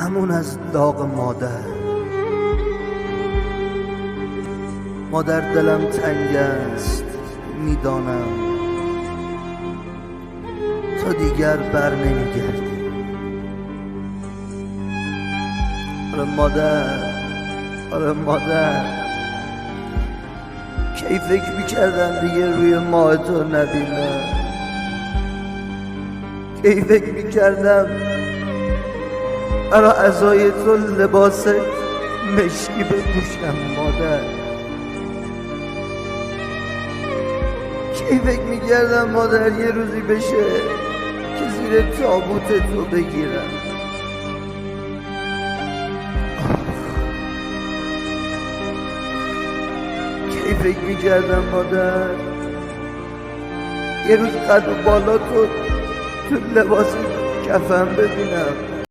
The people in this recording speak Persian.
امون از داغ مادر دلم تنگ است میدانم، تو دیگر بر نمیگردی. آره مادر، کی فکر میکردم دیگه روی ماه تو نبینم، کی فکر میکردم برا عزای تو لباس مشکی بپوشم. مادر، کی فکر میکردم مادر یه روزی بشه که زیر تابوت تو بگیرم. کی فکر میکردم مادر یه روز قد و بالا تو لباس کفن ببینم.